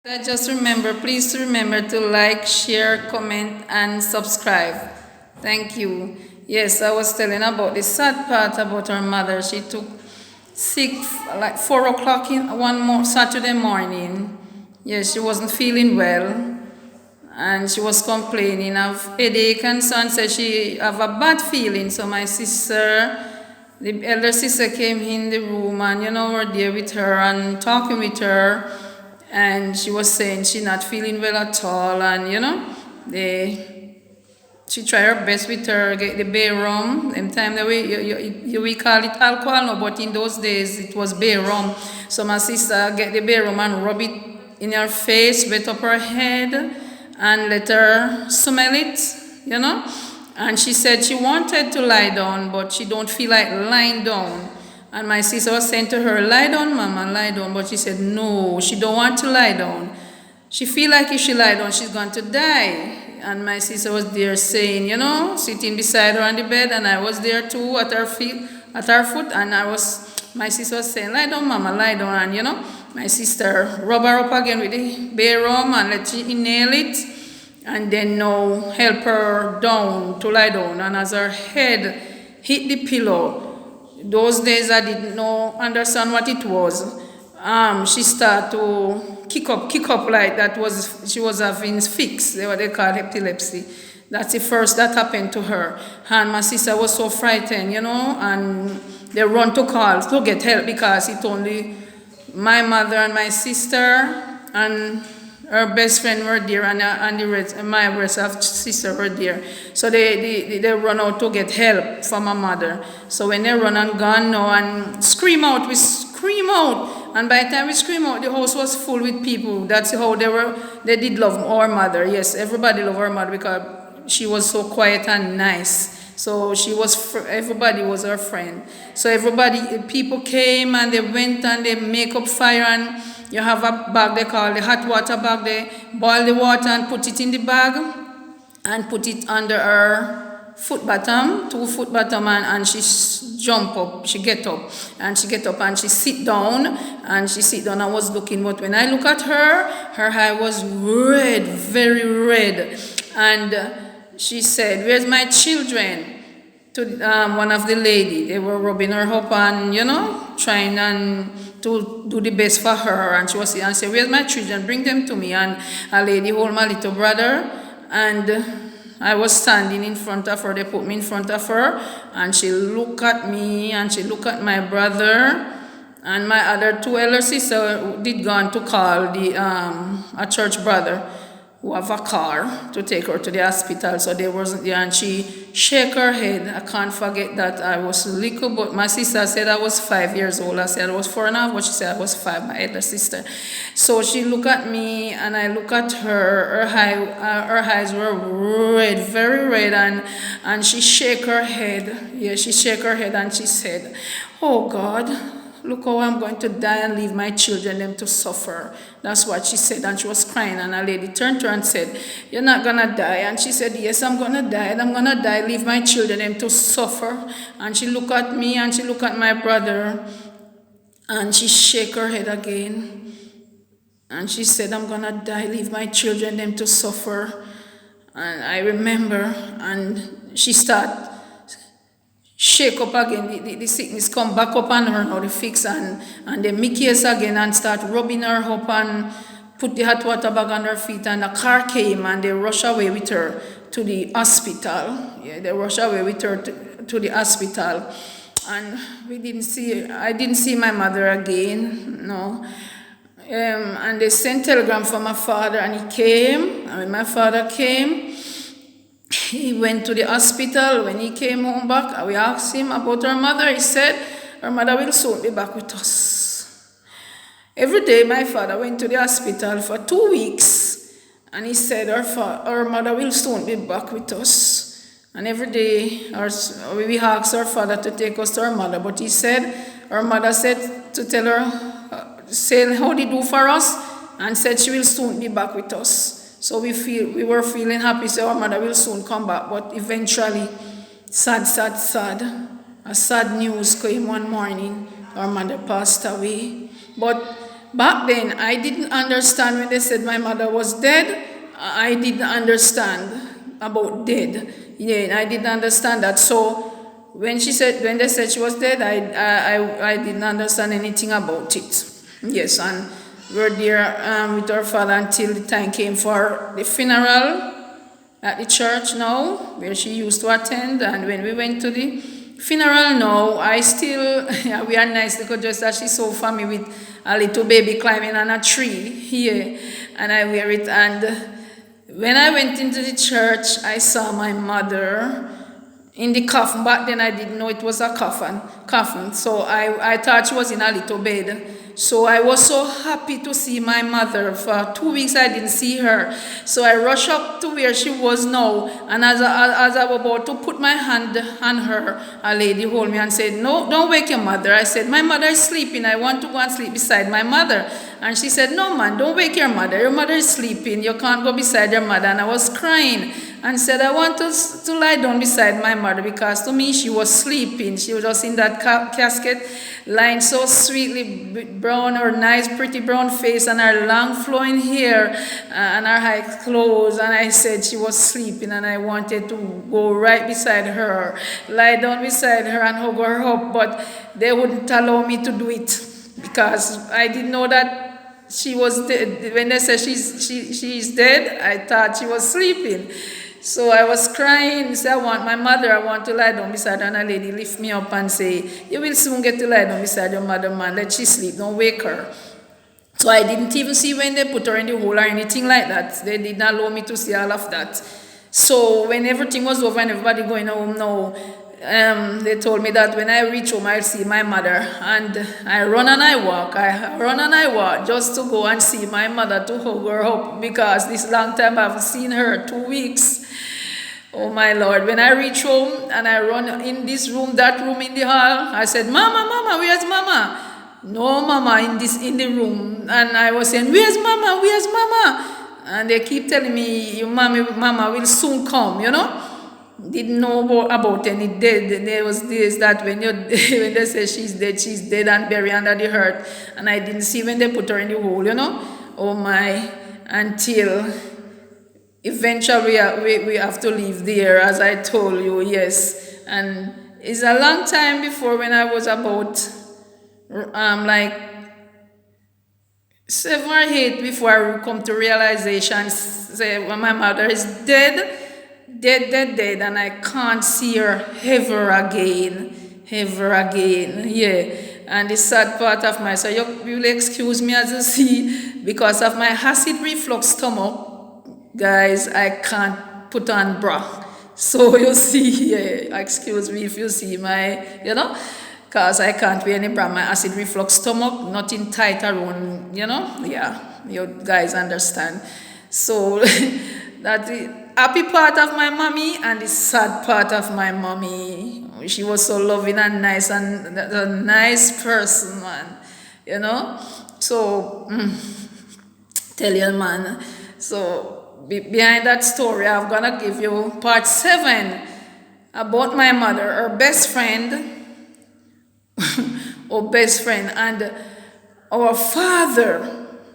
Please remember to like, share, comment, and subscribe. Thank you. Yes, I was telling about the sad part about her mother. She took sick like 4 o'clock in Saturday morning. Yes, she wasn't feeling well, and she was complaining of headache and so on. Said she have a bad feeling. So my sister, the elder sister, came in the room and were there with her and talking with her, and she was saying she not feeling well at all, and she tried her best with her get the bay rum. Them time that we call it alcohol no, but in those days it was bay rum. So my sister get the bay rum and rub it in her face, wet up her head, and let her smell it. And she said she wanted to lie down, but she don't feel like lying down. And my sister was saying to her, lie down, mama, lie down. But she said, no, she don't want to lie down. She feel like if she lie down, she's going to die. And my sister was there saying, sitting beside her on the bed, and I was there too at her feet, at her foot, and my sister was saying, lie down, mama, lie down. And my sister rub her up again with the bay rum and let she inhale it, and then now help her down to lie down. And as her head hit the pillow, those days I didn't understand what it was. She started to kick up like that she was having fix, what they call epilepsy. That's the first that happened to her. And my sister was so frightened, and they run to get help because it only my mother and my sister and her best friend were there, and the rest, my rest of sister were there. So they run out to get help from my mother. So when they run and gone now and scream out, we scream out. And by the time we scream out, the house was full with people. That's how they did love our mother. Yes, everybody loved our mother because she was so quiet and nice. So everybody was her friend. So people came and they went and they make up fire, and you have a bag they call the hot water bag. They boil the water and put it in the bag and put it under her foot bottom, 2 foot bottom, and she jump up, she get up and she sit down, and I was looking, but when I look at her eye was red, very red, and she said, where's my children? To one of the lady, they were rubbing her up and trying and to do the best for her, and she was saying, where's my children? Bring them to me. And a lady hold my little brother, and I was standing in front of her. They put me in front of her, and she looked at me and she looked at my brother, and my other 2 elder sister did gone to call a church brother who have a car to take her to the hospital. So they wasn't there, and she shake her head. I can't forget that. I was little, but my sister said I was 5 years old. I said I was 4.5, but she said I was 5, my elder sister. So she looked at me, and I look at her. Her eyes were red, very red, and she shake her head. Yeah, she shake her head, and she said, oh God, look how I'm going to die and leave my children them to suffer. That's what she said, and she was crying, and a lady turned to her and said, you're not gonna die. And she said, yes, I'm gonna die, and I'm gonna die, leave my children them to suffer. And she looked at me, and she looked at my brother, and she shake her head again, and she said, I'm gonna die, leave my children them to suffer. And I remember, and she started shake up again, the sickness come back up on her now, the fix, and they make case again and start rubbing her up and put the hot water bag on her feet, and a car came and they rush away with her to the hospital. Yeah, they rush away with her to the hospital, and I didn't see my mother again, no. And they sent telegram from my father, and he came, and when my father came, he went to the hospital. When he came home back, we asked him about her mother. He said, her mother will soon be back with us. Every day my father went to the hospital for 2 weeks, and he said her mother will soon be back with us. And every day we asked our father to take us to her mother, but he said, her mother said to tell her, say how they do for us, and said she will soon be back with us. So we were feeling happy, so our mother will soon come back. But eventually, sad, a sad news came one morning. Our mother passed away. But back then, I didn't understand when they said my mother was dead. I didn't understand about dead. Yeah, I didn't understand that. So when they said she was dead, I didn't understand anything about it. Yes, and we're there with our father until the time came for the funeral at the church now, where she used to attend. And when we went to the funeral now, I still, yeah, we are nice because just that she's so funny with a little baby climbing on a tree here, and I wear it. And when I went into the church, I saw my mother in the coffin. Back then, I didn't know it was a coffin. So I thought she was in a little bed. So I was so happy to see my mother. For 2 weeks, I didn't see her. So I rushed up to where she was now. And as I was about to put my hand on her, a lady hold me and said, "No, don't wake your mother." I said, "My mother is sleeping. I want to go and sleep beside my mother." And she said, "No, man, don't wake your mother. Your mother is sleeping. You can't go beside your mother." And I was crying and said, "I want to lie down beside my mother," because to me she was sleeping. She was just in that casket, lying so sweetly, brown, her nice, pretty brown face, and her long flowing hair, and her eyes closed. And I said she was sleeping, and I wanted to go right beside her, lie down beside her, and hug her up, but they wouldn't allow me to do it because I didn't know that she was dead. When they said she's dead, I thought she was sleeping. So I was crying, say, "I want my mother, I want to lie down beside her." And a lady lift me up and say, "You will soon get to lie down beside your mother, man. Let she sleep, don't wake her." So I didn't even see when they put her in the hole or anything like that. They did not allow me to see all of that. So when everything was over and everybody going home now, they told me that when I reach home, I'll see my mother. And I run and I walk. I run and I walk just to go and see my mother, to hug her up, because this long time I've seen her, 2 weeks. Oh my Lord, when I reach home and I run in this room, that room in the hall, I said, "Mama, Mama, where's Mama?" "No, Mama, in the room." And I was saying, "Where's Mama? Where's Mama?" And they keep telling me, "Your Mama will soon come, you know." Didn't know about any dead. There was this that when when they say she's dead and buried under the earth. And I didn't see when they put her in the hole, you know. Oh my, until eventually we have to leave there, as I told you, yes. And it's a long time before, when I was about like 7 or 8, before I come to realization, say, well, my mother is dead, and I can't see her ever again. Yeah. And the sad part of my, so you will excuse me as you see, because of my acid reflux stomach, guys, I can't put on bra. So you see, yeah, excuse me if you see my, because I can't wear any bra. My acid reflux stomach, nothing tight around, yeah, you guys understand. So that's the happy part of my mommy and the sad part of my mommy. She was so loving and nice, and a nice person, man, So, tell you, man. So, behind that story, I'm gonna give you part 7 about my mother, her best friend, and our father,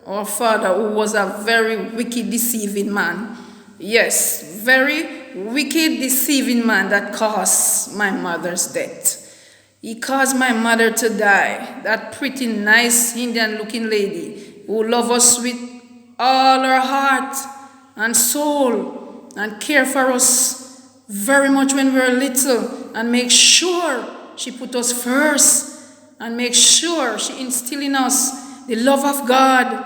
who was a very wicked, deceiving man. Yes, very wicked, deceiving man that caused my mother's death. He caused my mother to die. That pretty, nice, Indian-looking lady who loved us with all her heart and soul and care for us very much when we were little, and make sure she put us first, and make sure she instilled in us the love of God.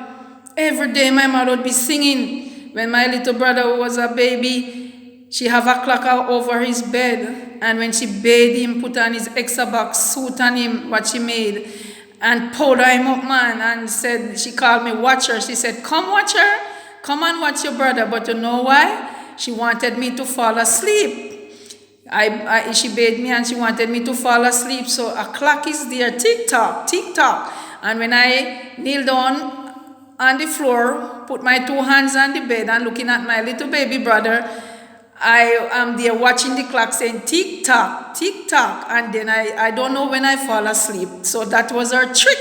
Every day my mother would be singing. When my little brother was a baby, she have a clock over his bed, and when she bathed him, put on his extra box suit on him, what she made, and powder him up, man, and said, she called me watcher. She said, "Come, watcher, come and watch your brother." But you know why? She wanted me to fall asleep. She bathed me and she wanted me to fall asleep. So a clock is there, tick tock, tick tock. And when I kneel down on the floor, put my 2 hands on the bed and looking at my little baby brother, I am there watching the clock saying tick tock, and then I don't know when I fall asleep. So that was her trick.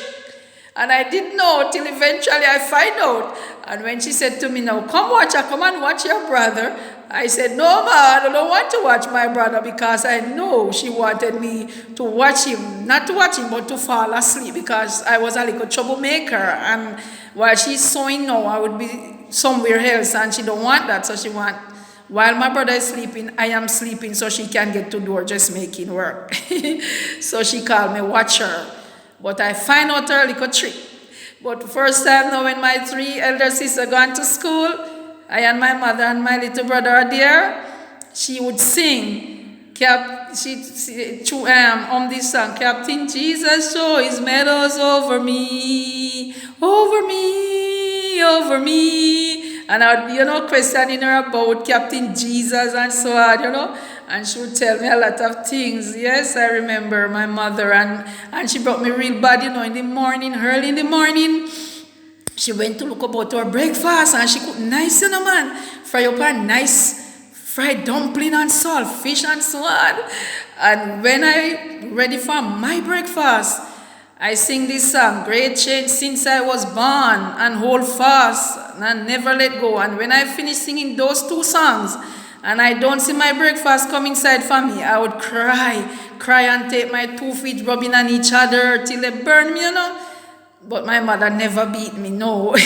And I didn't know till eventually I find out. And when she said to me, now come and watch your brother. I said, no, ma, I don't want to watch my brother, because I know she wanted me to watch him, not to watch him, but to fall asleep, because I was a little troublemaker. And while she's sewing now, I would be somewhere else, and she don't want that. So she want, while my brother is sleeping, I am sleeping, so she can get to door just making work. So she called me watch her. But I find out her little trick. But first time now, when my 3 elder sisters gone to school, I and my mother and my little brother are there, she would sing. This song, Captain Jesus show his medals over me, over me, over me. And I would, questioning her about Captain Jesus and so on, And she would tell me a lot of things. Yes, I remember my mother, and she brought me real bad, in the morning, early in the morning. She went to look about her breakfast, and she cooked nice, man. Fry up a nice fried dumpling and salt, fish and so on. And when I ready for my breakfast, I sing this song, Great Change Since I Was Born, and Hold Fast, and Never Let Go. And when I finish singing those 2 songs, and I don't see my breakfast come inside for me, I would cry and take my 2 feet rubbing on each other till they burn me, But my mother never beat me, no.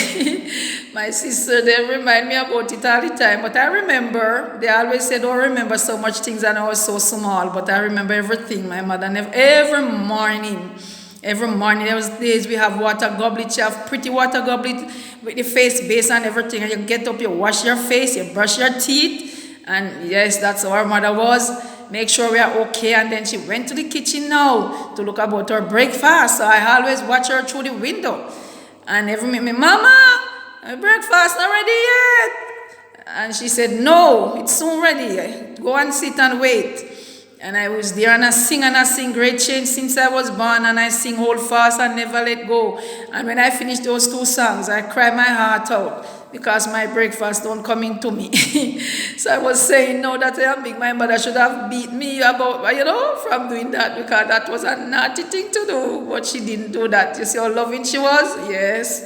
My sister, they remind me about it all the time. But I remember, they always said, oh, remember so much things, and I was so small. But I remember everything. My mother never, every morning, there was days we have water goblet. You have pretty water goblet with the face base and everything. And you get up, you wash your face, you brush your teeth. And yes, that's how our mother was. Make sure we are okay. And then she went to the kitchen now to look about her breakfast. So I always watch her through the window. And every minute, Mama, my breakfast not ready yet. And she said, no, it's soon ready. Go and sit and wait. And I was there, and I sing Great Change Since I Was Born, and I sing Hold Fast and Never Let Go. And when I finished those 2 songs, I cried my heart out, because my breakfast don't come into me. So I was saying, no, that I am big. My mother should have beat me about, from doing that, because that was a naughty thing to do. But she didn't do that. You see how loving she was? Yes.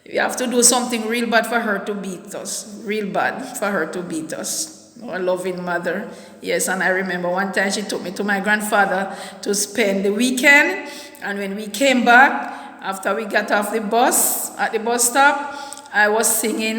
We have to do something real bad for her to beat us. Real bad for her to beat us. A loving mother. Yes, and I remember one time she took me to my grandfather to spend the weekend. And when we came back, after we got off the bus, at the bus stop, I was singing.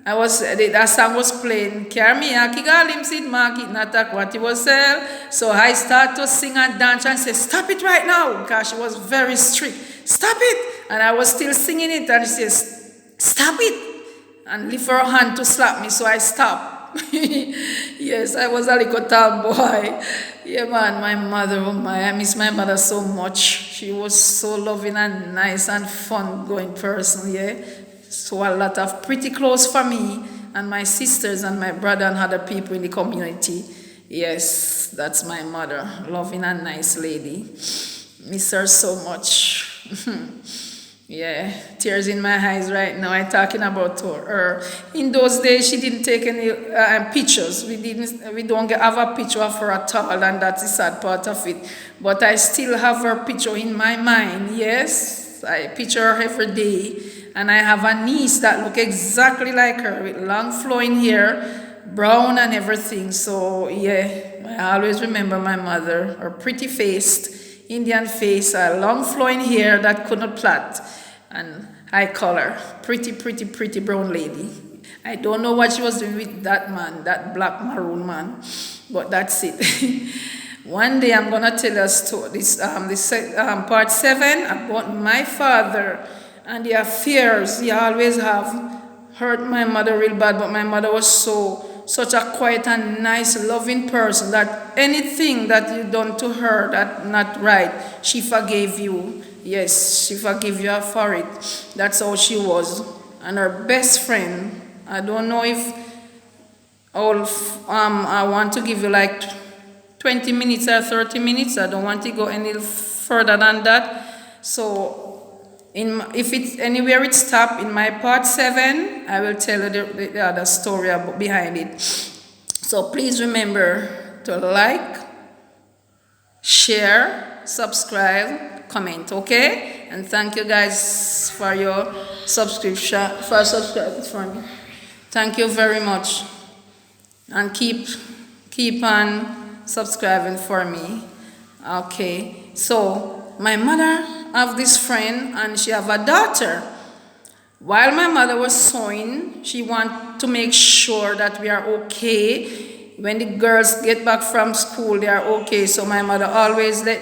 That song was playing. Karmia Kigalim Sid Market Natak what he was saying. So I started to sing and dance and say, stop it right now, because she was very strict. Stop it. And I was still singing it, and she says, stop it. And lift her hand to slap me, so I stopped. Yes, I was a little tomboy. Yeah, man, my mother, I miss my mother so much. She was so loving and nice and fun-going person, yeah. So a lot of pretty clothes for me and my sisters and my brother and other people in the community. Yes, that's my mother, loving and nice lady. Miss her so much. Yeah, tears in my eyes right now. I'm talking about her. In those days, she didn't take any pictures. We don't have a picture of her at all, and that's the sad part of it. But I still have her picture in my mind. Yes, I picture her every day, and I have a niece that look exactly like her with long flowing hair, brown and everything. So yeah, I always remember my mother, her pretty faced Indian face, a long flowing hair that could not plait, and eye color, pretty brown lady. I don't know what she was doing with that man, that black maroon man, but that's it. One day I'm gonna tell a story, this part 7 about my father and the affairs he always have hurt my mother real bad, but my mother was such a quiet and nice, loving person that anything that you done to her that not right, she forgave you. Yes, she forgave you for it. That's how she was. And her best friend, I don't know if I want to give you like 20 minutes or 30 minutes. I don't want to go any further than that. So if it's anywhere it stopped in my part 7, I will tell you the other story behind it. So please remember to like, share, subscribe, comment, okay? And thank you guys for your subscription, for subscribing for me. Thank you very much. And keep on subscribing for me. Okay. So my mother have this friend and she have a daughter. While my mother was sewing, she want to make sure that we are okay. When the girls get back from school, they are okay. So my mother always let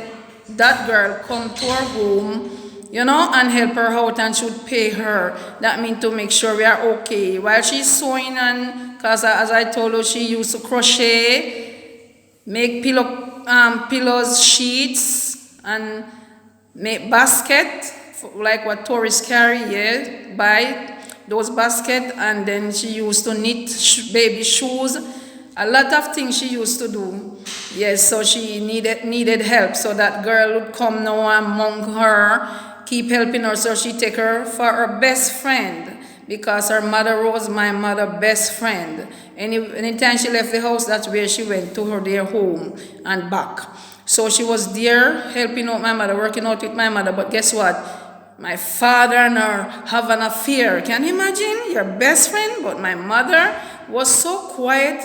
that girl come to her home, and help her out, and should pay her. That means to make sure we are okay. While she's sewing, and because as I told her, she used to crochet, make pillows, sheets, and make basket, like what tourists carry, buy those baskets, and then she used to knit baby shoes. A lot of things she used to do. Yes, so she needed help. So that girl would come now among her, keep helping her. So she take her for her best friend, because her mother was my mother's best friend. Anytime she left the house, that's where she went to their home and back. So she was there helping out my mother, working out with my mother. But guess what? My father and her have an affair. Can you imagine? Your best friend? But my mother was so quiet,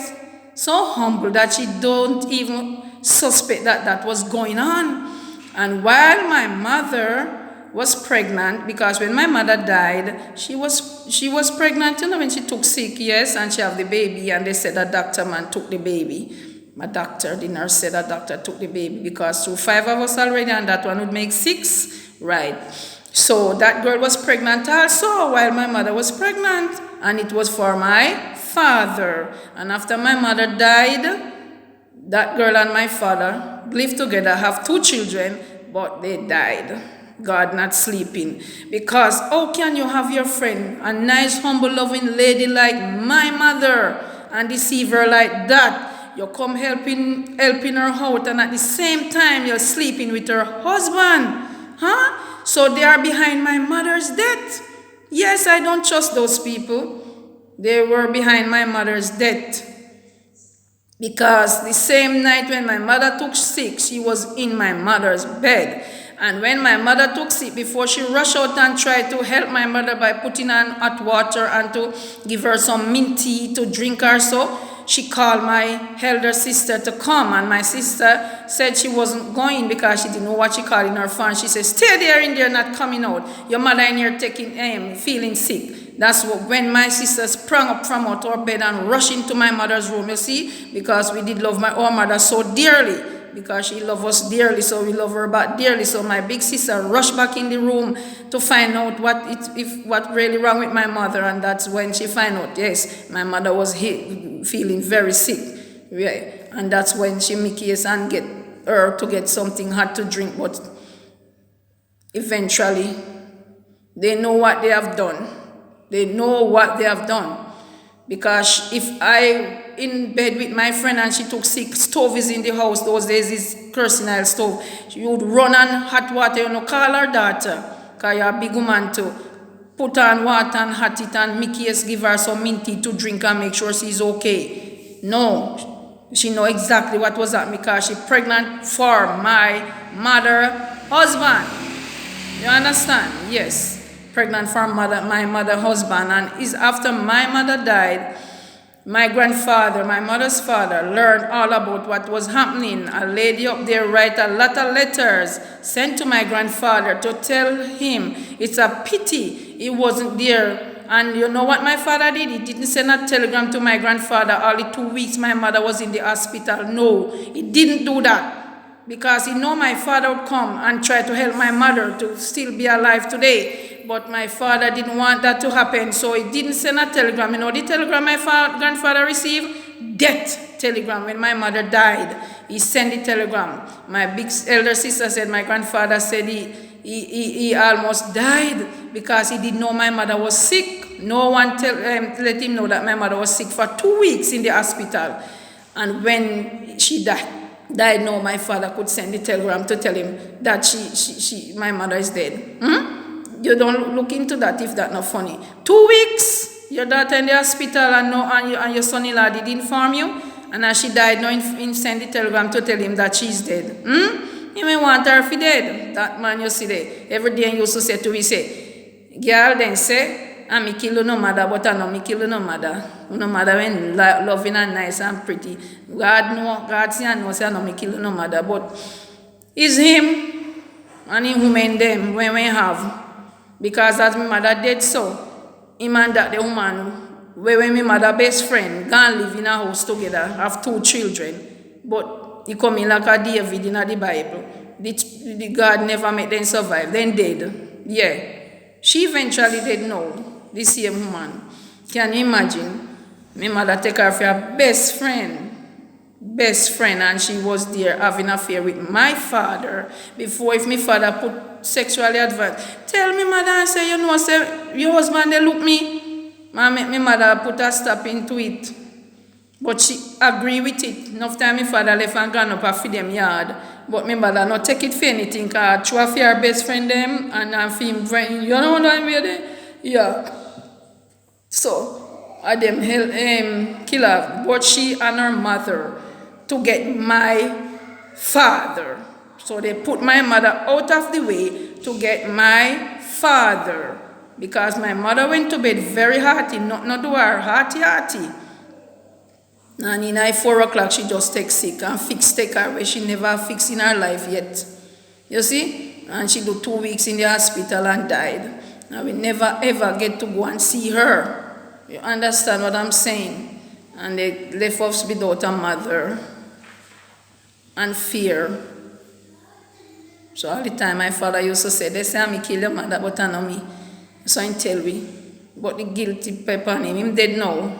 so humble, that she don't even suspect that was going on. And while my mother was pregnant, because when my mother died, she was pregnant, when she took sick, yes, and she have the baby, and they said that doctor man took the baby. My doctor, the nurse said that doctor took the baby, because through 5 of us already, and that one would make 6, right? So that girl was pregnant also while my mother was pregnant, and it was for my father. And after my mother died, that girl and my father lived together, have 2 children, but they died. God not sleeping. Because how can you have your friend, a nice, humble, loving lady like my mother, and deceive her like that? You come helping her out, and at the same time you're sleeping with her husband. Huh? So they are behind my mother's death. Yes, I don't trust those people. They were behind my mother's death. Because the same night when my mother took sick, she was in my mother's bed. And when my mother took sick, before she rushed out and tried to help my mother by putting on hot water and to give her some mint tea to drink her, so she called my elder sister to come. And my sister said she wasn't going because she didn't know what she called in her phone. She said, stay there in there, not coming out. Your mother in here feeling sick. That's when my sister sprang up from out her bed and rushed into my mother's room, you see, because we did love our mother so dearly. Because she loved us dearly, so we love her back dearly. So my big sister rushed back in the room to find out what really wrong with my mother, and that's when she found out, yes, my mother was feeling very sick, right? And that's when she made case and get her to get something hot to drink. But eventually, they know what they have done. They know what they have done. Because if I in bed with my friend and she took sick, stove is in the house, those days is kerosene oil stove, she would run on hot water, call her daughter, because you're a big woman, to put on water and hot it, and Mickey give her some minty to drink and make sure she's okay. No, she know exactly what was happening, because she pregnant for my mother husband. You understand? Yes. Pregnant for my mother husband. And is after my mother died, my grandfather, my mother's father, learned all about what was happening. A lady up there write a lot of letters sent to my grandfather to tell him it's a pity he wasn't there. And you know what my father did? He didn't send a telegram to my grandfather. Only 2 weeks my mother was in the hospital. No, he didn't do that. Because he know my father would come and try to help my mother to still be alive today. But my father didn't want that to happen, so he didn't send a telegram. You know the telegram my grandfather received? Death telegram. When my mother died, he sent the telegram. My big elder sister said my grandfather said he almost died because he didn't know my mother was sick. No one let him know that my mother was sick for 2 weeks in the hospital. And when she died, no, my father could send the telegram to tell him that my mother is dead. You don't look into that if that's not funny. 2 weeks, your daughter in the hospital and your son-in-law did inform you, and as she died, no, send the telegram to tell him that she's dead. He may want her for dead. That man you see there. Every day he used to say to me, say, girl then say, I me kill no mother, but I know me kill no mother. No mother when loving and nice and pretty. God say I know, say I know me kill no mother. But it's him and him women them when we have. Because as my mother did so, him and that the woman, when my mother best friend, gone live in a house together, have 2 children. But he come in like a David in the Bible. The God never made them survive. Then dead. Yeah. She eventually did know. The same woman. Can you imagine? My mother take her for her best friend. Best friend, and she was there having an affair with my father. Before, if my father put sexually advanced, tell me mother and say, you know, say your husband they look me. My mother put a stop into it. But she agree with it. Enough time my father left and gone up and feed them yard. But my mother not take it for anything, because she was her best friend them and him friend. You know what I mean? Yeah. So, I them kill her. But she and her mother to get my father. So they put my mother out of the way to get my father. Because my mother went to bed very hearty, not do her hearty. And in 4 o'clock she just take sick and take her where she never fixed in her life yet. You see? And she do 2 weeks in the hospital and died. And we never ever get to go and see her. You understand what I'm saying? And they left us without a mother. And fear. So all the time my father used to say, they say I kill your mother, but I know me. So I tell me. But the guilty pepper on him dead now.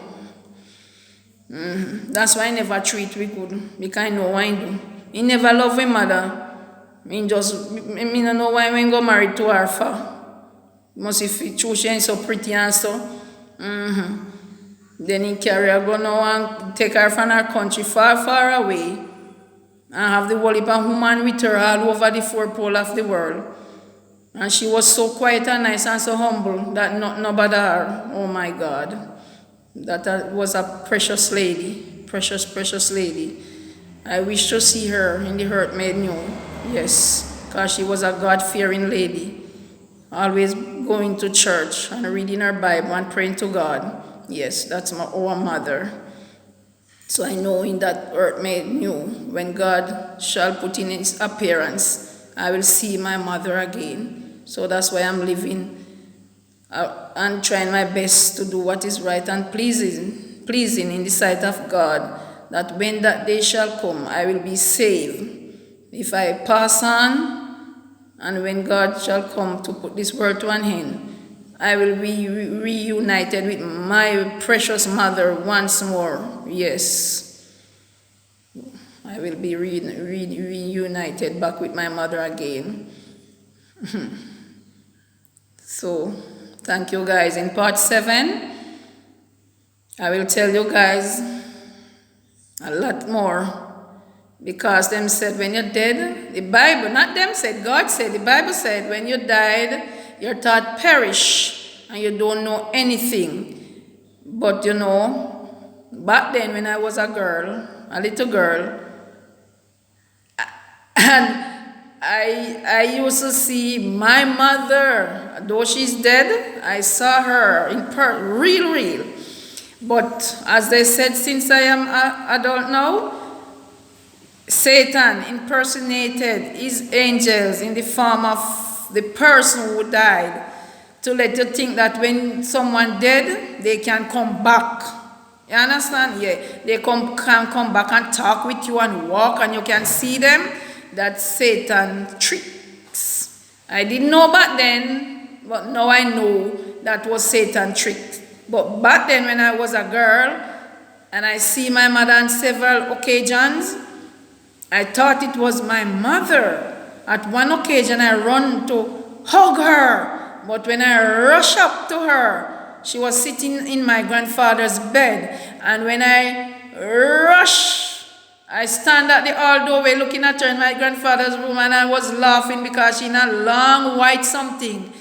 That's why I never treat we good. Because I know what I do. He never love his mother. Me don't know why we go married to her for. Must if she ain't so pretty and so. Then he carry her go now and take her from her country far away. And have the whole heap of woman with her all over the 4 poles of the world. And she was so quiet and nice and so humble that nobody her. Oh my God. That was a precious lady. Precious lady. I wish to see her in the Hurt Made New. Yes. Because she was a God-fearing lady. Always going to church and reading her Bible and praying to God. Yes, that's our mother. So I know in that Earth Made New, when God shall put in his appearance, I will see my mother again. So that's why I'm living and trying my best to do what is right and pleasing in the sight of God, that when that day shall come, I will be saved. If I pass on, and when God shall come to put this world to an end, I will be reunited with my precious mother once more. Yes. I will be reunited back with my mother again. So, thank you guys. In part 7, I will tell you guys a lot more. Because them said when you're dead, the Bible, not them said, God said, the Bible said, when you died, your thought perish and you don't know anything. But you know, back then when I was a little girl, and I used to see my mother, though she's dead, I saw her in person, real. But as they said, since I am an adult now, Satan impersonated his angels in the form of the person who died to let you think that when someone dead, they can come back. You understand? Yeah. They can come back and talk with you and walk and you can see them. That's Satan tricks. I didn't know back then, but now I know that was Satan trick. But back then when I was a girl and I see my mother on several occasions, I thought it was my mother. At one occasion, I ran to hug her. But when I rushed up to her, she was sitting in my grandfather's bed. And when I rush, I stand at the hall doorway looking at her in my grandfather's room, and I was laughing because she had a long white something.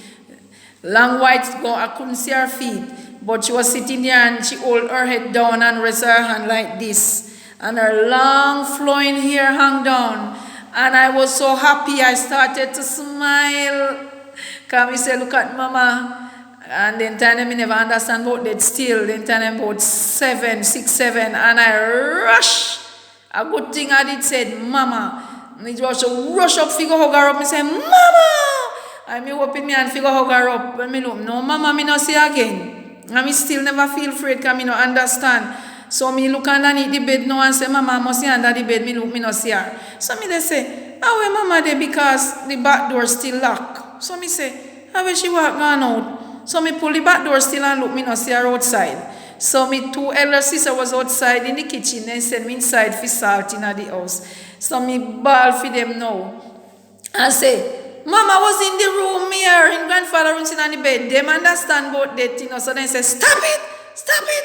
Long white, I couldn't see her feet. But she was sitting there and she held her head down and rest her hand like this. And her long flowing hair hung down. And I was so happy, I started to smile. Come, me say, look at mama. And then time I never understand about that still. Then time about 7, 6, 7, and I rush. A good thing I did said, mama. Me just rush up, figure hug her up. Me say, mama. And me open me and figure hug her up. When me look, no mama, me not see again. And me still never feel afraid because me not understand. So me look underneath the bed now and say, mama, I must see under the bed. Me look, me not see her. So me they say, how is mama there because the back door still locked? So me say, how is she walk gone out? So me pull the back door still and look, me not see her outside. So me 2 elder sister was outside in the kitchen. They send me inside for salt in the house. So me bawl for them now. And say, mama was in the room here, in grandfather room sitting on the bed. Them understand about that, you know. So they say, stop it, stop it.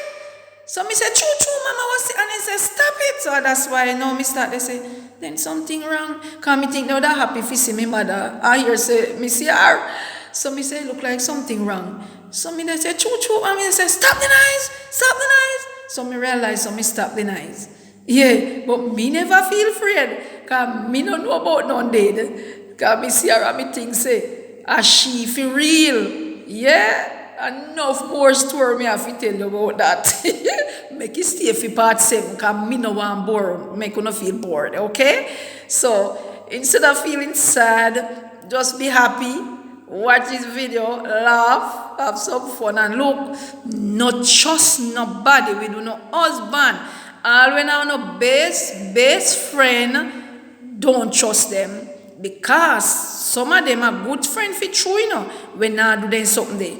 So me say, choo, mama was and they say, stop it. So that's why I know me start, they say, then something wrong. Because me think now that happy to see my mother. I hear say, me see her. So me say, look like something wrong. So me they say, choo, and me say, stop the noise, stop the noise. So me realize, so me stop the noise. Yeah, but me never feel afraid. Because me don't know about none dead. Because me see her and me think say, a she for real. Yeah, enough more story me have to tell you about that. Make it stay for part 7 because me no want bored. Make you no feel bored, okay? So, instead of feeling sad, just be happy. Watch this video, laugh, have some fun, and look, not trust nobody. We do no husband. All when I no best friend, don't trust them. Because some of them are good friends for true, you know, when I do them something there.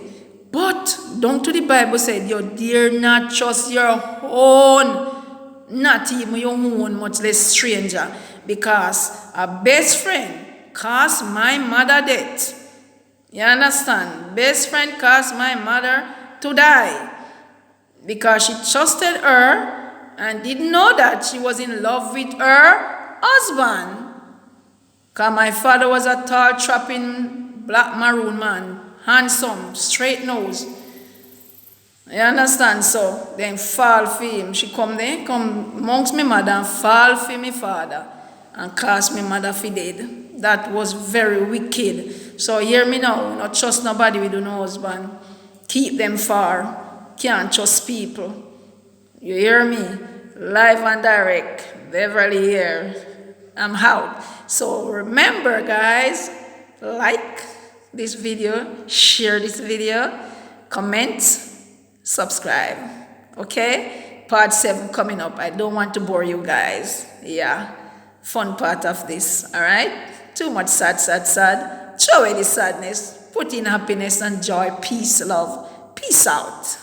But down to the Bible said, you dare not trust your own, not even your own, much less stranger. Because a best friend caused my mother death. You understand? Best friend caused my mother to die. Because she trusted her and didn't know that she was in love with her husband. Because my father was a tall, trapping, black maroon man. Handsome, straight nose. You understand? So, then fall for him. She come there, come amongst my mother and fall for my father. And cast my mother for dead. That was very wicked. So hear me now. Not trust nobody with no husband. Keep them far. Can't trust people. You hear me? Live and direct. Beverly here. I'm out. So remember guys, like this video, share this video, comment, subscribe. Okay? Part 7 coming up. I don't want to bore you guys. Yeah. Fun part of this. Alright? Too much sad. Throw away the sadness. Put in happiness and joy, peace, love. Peace out.